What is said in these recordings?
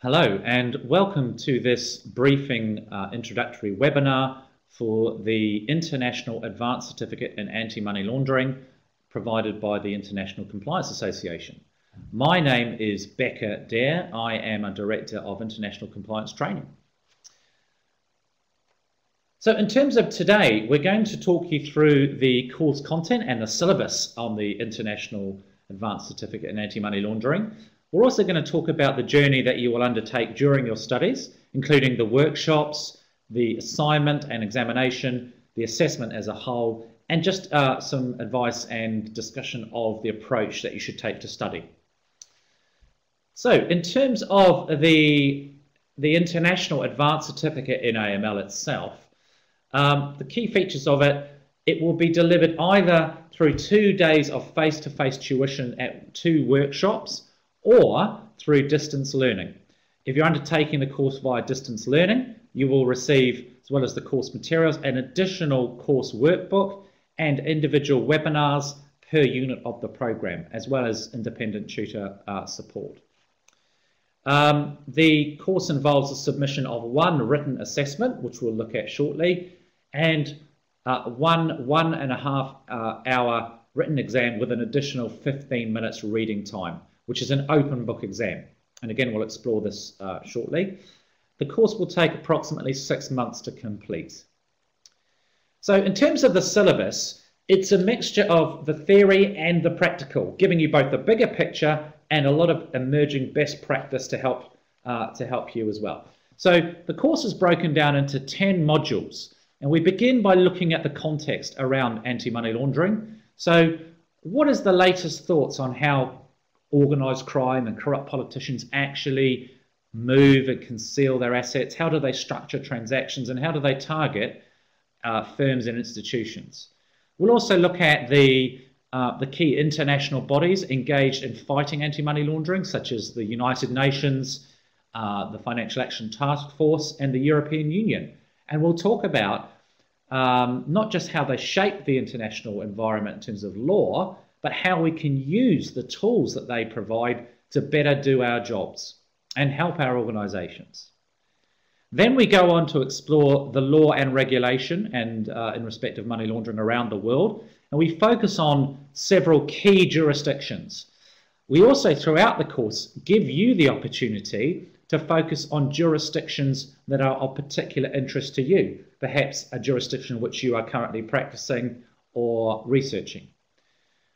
Hello and welcome to this briefing introductory webinar for the International Advanced Certificate in Anti-Money Laundering provided by the International Compliance Association. My name is Becca Dare. I am a Director of International Compliance Training. So in terms of today, we're going to talk you through the course content and the syllabus on the International Advanced Certificate in Anti-Money Laundering. We're also going to talk about the journey that you will undertake during your studies, including the workshops, the assignment and examination, the assessment as a whole, and just some advice and discussion of the approach that you should take to study. So in terms of the International Advanced Certificate in AML itself, the key features of it, it will be delivered either through 2 days of face-to-face tuition at 2 workshops, or through distance learning. If you're undertaking the course via distance learning, you will receive, as well as the course materials, an additional course workbook and individual webinars per unit of the program, as well as independent tutor support. The course involves the submission of 1 written assessment, which we'll look at shortly, and one and a half hour written exam with an additional 15 minutes reading time, which is an open book exam. And again, we'll explore this shortly. The course will take approximately 6 months to complete. So in terms of the syllabus, it's a mixture of the theory and the practical, giving you both the bigger picture and a lot of emerging best practice to help you as well. So the course is broken down into 10 modules, and we begin by looking at the context around anti-money laundering. So what is the latest thoughts on how organised crime and corrupt politicians actually move and conceal their assets? How do they structure transactions, and how do they target firms and institutions? We'll also look at the key international bodies engaged in fighting anti-money laundering, such as the United Nations, the Financial Action Task Force, and the European Union. And we'll talk about not just how they shape the international environment in terms of law, but how we can use the tools that they provide to better do our jobs and help our organisations. Then we go on to explore the law and regulation and in respect of money laundering around the world, and we focus on several key jurisdictions. We also, throughout the course, give you the opportunity to focus on jurisdictions that are of particular interest to you, perhaps a jurisdiction which you are currently practicing or researching.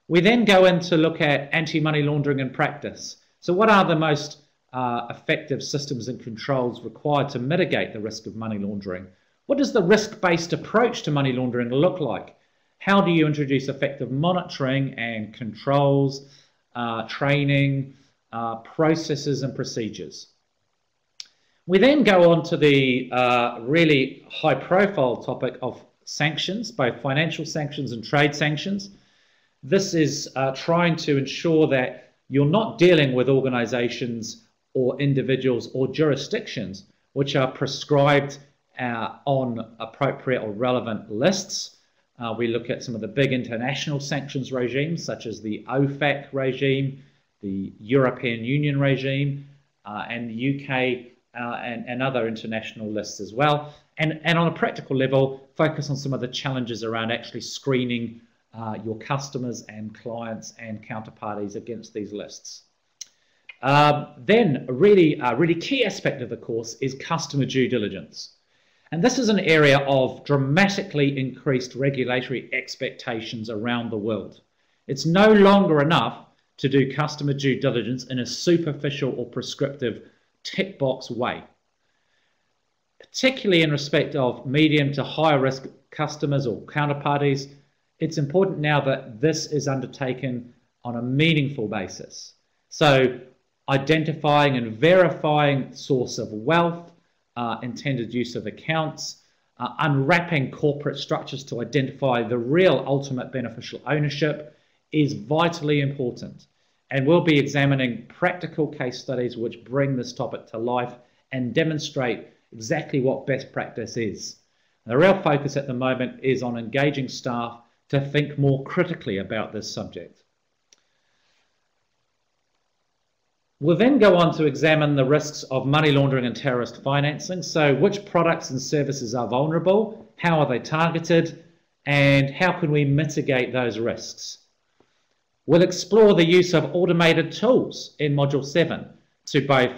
We then go in to look at anti-money laundering in practice. So what are the most effective systems and controls required to mitigate the risk of money laundering? What does the risk-based approach to money laundering look like? How do you introduce effective monitoring and controls, training, processes and procedures? We then go on to the really high-profile topic of sanctions, both financial sanctions and trade sanctions. This is trying to ensure that you're not dealing with organisations or individuals or jurisdictions which are prescribed on appropriate or relevant lists. We look at some of the big international sanctions regimes, such as the OFAC regime, the European Union regime, and the UK and other international lists as well. And on a practical level, focus on some of the challenges around actually screening your customers and clients and counterparties against these lists. Then a really key aspect of the course is customer due diligence. And this is an area of dramatically increased regulatory expectations around the world. It's no longer enough to do customer due diligence in a superficial or prescriptive tick box way. Particularly in respect of medium to higher risk customers or counterparties, it's important now that this is undertaken on a meaningful basis. So identifying and verifying source of wealth, intended use of accounts, unwrapping corporate structures to identify the real ultimate beneficial ownership is vitally important. And we'll be examining practical case studies which bring this topic to life and demonstrate exactly what best practice is. The real focus at the moment is on engaging staff to think more critically about this subject. We'll then go on to examine the risks of money laundering and terrorist financing. So which products and services are vulnerable, how are they targeted, and how can we mitigate those risks? We'll explore the use of automated tools in Module 7 to both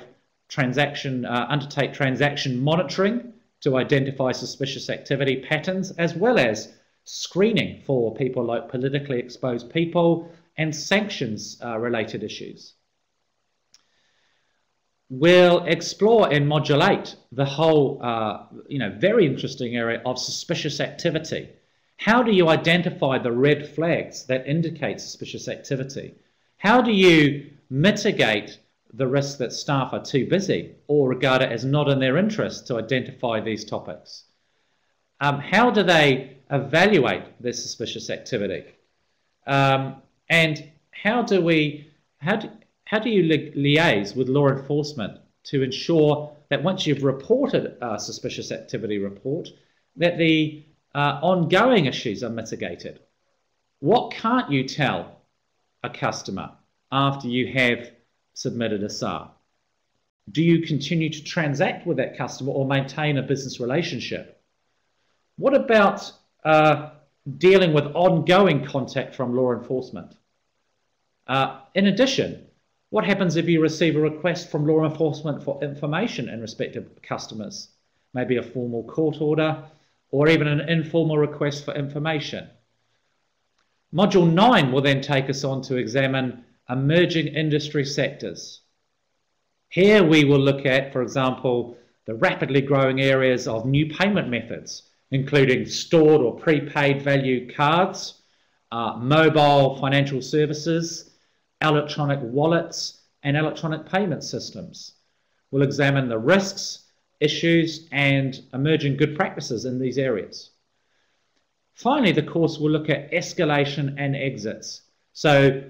undertake transaction monitoring to identify suspicious activity patterns, as well as screening for people like politically exposed people and sanctions related issues. We'll explore in Module 8 the whole, very interesting area of suspicious activity. How do you identify the red flags that indicate suspicious activity? How do you mitigate the risk that staff are too busy or regard it as not in their interest to identify these topics? How do they evaluate their suspicious activity? And how do you liaise with law enforcement to ensure that once you've reported a suspicious activity report, that the ongoing issues are mitigated? What can't you tell a customer after you have submitted a SAR? Do you continue to transact with that customer or maintain a business relationship? What about dealing with ongoing contact from law enforcement? In addition, what happens if you receive a request from law enforcement for information in respect of customers? Maybe a formal court order or even an informal request for information. Module 9 will then take us on to examine emerging industry sectors. Here we will look at, for example, the rapidly growing areas of new payment methods, including stored or prepaid value cards, mobile financial services, electronic wallets, and electronic payment systems. We'll examine the risks, issues, and emerging good practices in these areas. Finally, the course will look at escalation and exits. So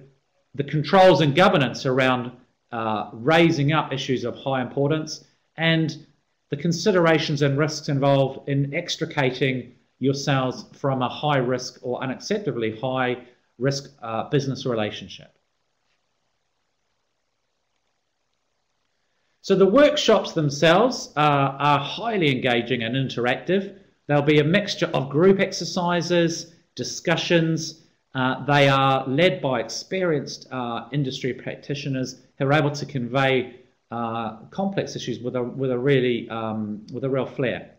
the controls and governance around raising up issues of high importance and the considerations and risks involved in extricating yourselves from a high risk or unacceptably high risk business relationship. So the workshops themselves are highly engaging and interactive. There'll be a mixture of group exercises, discussions. They are led by experienced industry practitioners who are able to convey complex issues with a real flair.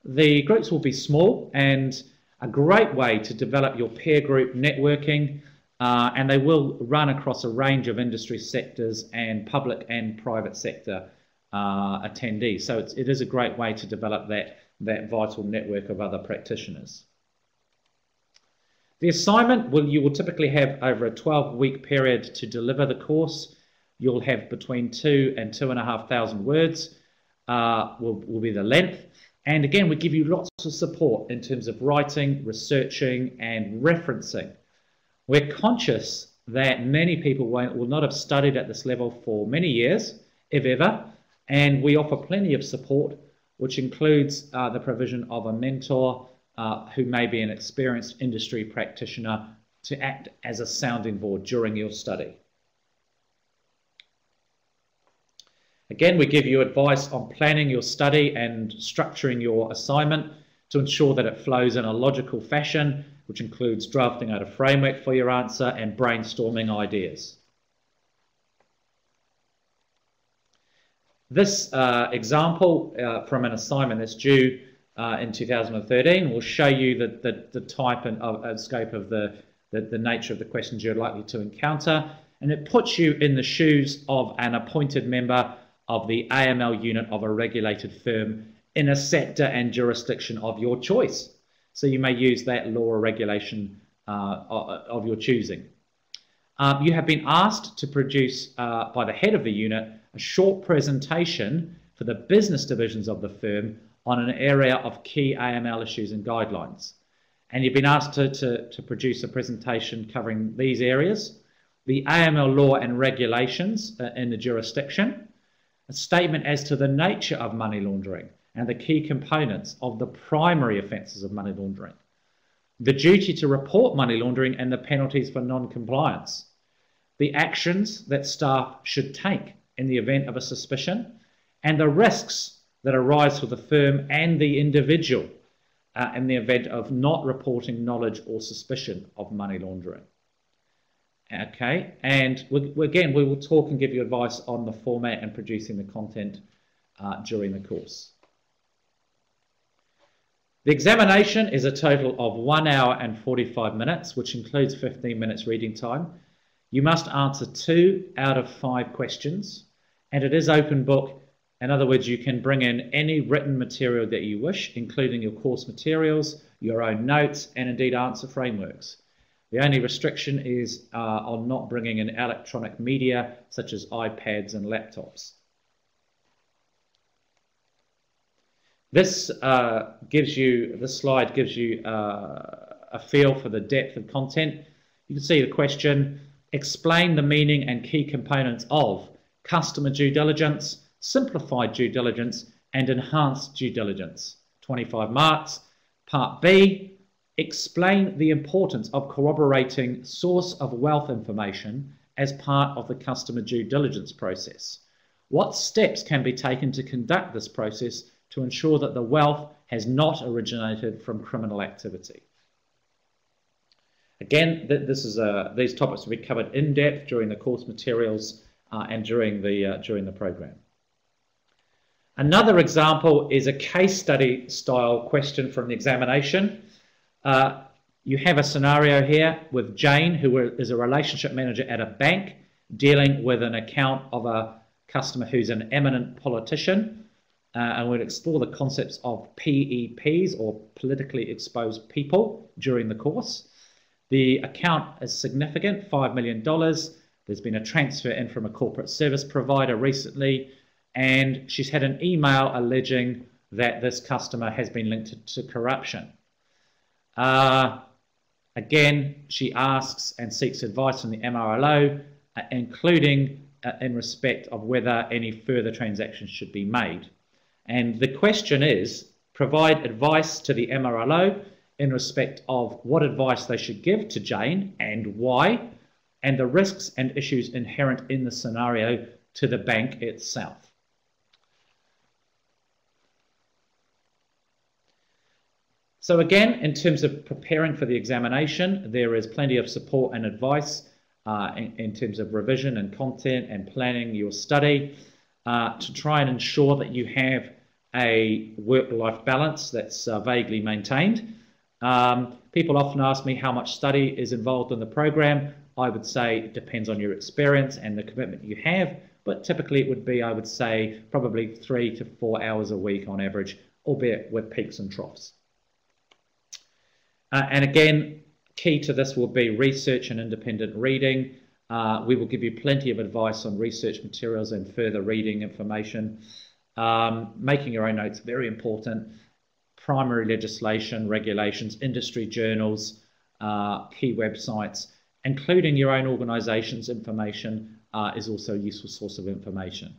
The groups will be small and a great way to develop your peer group networking, and they will run across a range of industry sectors and public and private sector attendees. So it is a great way to develop that vital network of other practitioners. The assignment, you will typically have over a 12-week period to deliver the course. You'll have between 2,000 and 2,500 words will be the length. And again, we give you lots of support in terms of writing, researching, and referencing. We're conscious that many people will not have studied at this level for many years, if ever, and we offer plenty of support, which includes the provision of a mentor who may be an experienced industry practitioner to act as a sounding board during your study. Again, we give you advice on planning your study and structuring your assignment to ensure that it flows in a logical fashion, which includes drafting out a framework for your answer and brainstorming ideas. This example from an assignment that's due in 2013 will show you the type and scope of the nature of the questions you're likely to encounter, and it puts you in the shoes of an appointed member of the AML unit of a regulated firm in a sector and jurisdiction of your choice. So you may use that law or regulation of your choosing. You have been asked to produce, by the head of the unit, a short presentation for the business divisions of the firm on an area of key AML issues and guidelines. And you've been asked to produce a presentation covering these areas: the AML law and regulations in the jurisdiction, a statement as to the nature of money laundering and the key components of the primary offences of money laundering, the duty to report money laundering and the penalties for non-compliance, the actions that staff should take in the event of a suspicion, and the risks that arise for the firm and the individual in the event of not reporting knowledge or suspicion of money laundering. Okay, and again, we will talk and give you advice on the format and producing the content during the course. The examination is a total of 1 hour and 45 minutes, which includes 15 minutes reading time. You must answer 2 out of 5 questions, and it is open book. In other words, you can bring in any written material that you wish, including your course materials, your own notes, and indeed answer frameworks. The only restriction is on not bringing in electronic media such as iPads and laptops. This slide gives you a feel for the depth of content. You can see the question: explain the meaning and key components of customer due diligence, simplified due diligence, and enhanced due diligence. 25 marks. Part B, explain the importance of corroborating source of wealth information as part of the customer due diligence process. What steps can be taken to conduct this process to ensure that the wealth has not originated from criminal activity? Again, these topics will be covered in depth during the course materials and during the program. Another example is a case study style question from the examination. You have a scenario here with Jane, who is a relationship manager at a bank, dealing with an account of a customer who's an eminent politician. And we'll explore the concepts of PEPs, or politically exposed people, during the course. The account is significant, $5 million. There's been a transfer in from a corporate service provider recently, and she's had an email alleging that this customer has been linked to corruption. Again, she asks and seeks advice from the MRLO, including in respect of whether any further transactions should be made. And the question is, provide advice to the MRLO in respect of what advice they should give to Jane and why, and the risks and issues inherent in the scenario to the bank itself. So again, in terms of preparing for the examination, there is plenty of support and advice in terms of revision and content and planning your study to try and ensure that you have a work-life balance that's vaguely maintained. People often ask me how much study is involved in the program. I would say it depends on your experience and the commitment you have, but typically it would be, I would say, probably 3 to 4 hours a week on average, albeit with peaks and troughs. And again, key to this will be research and independent reading. We will give you plenty of advice on research materials and further reading information. Making your own notes, very important. Primary legislation, regulations, industry journals, key websites, including your own organisation's information is also a useful source of information.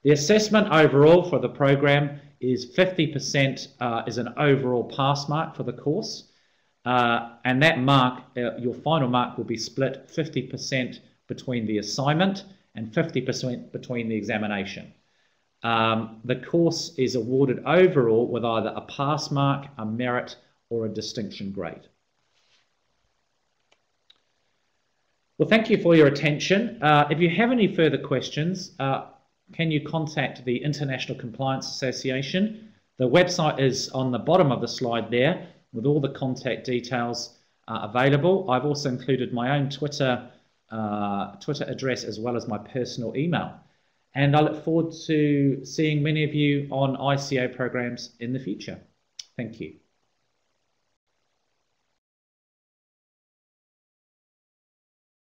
The assessment overall for the program is 50% is an overall pass mark for the course, and that mark, your final mark, will be split 50% between the assignment and 50% between the examination. The course is awarded overall with either a pass mark, a merit, or a distinction grade. Well, thank you for your attention. If you have any further questions, can you contact the International Compliance Association? The website is on the bottom of the slide there with all the contact details available. I've also included my own Twitter address as well as my personal email. And I look forward to seeing many of you on ICA programs in the future. Thank you.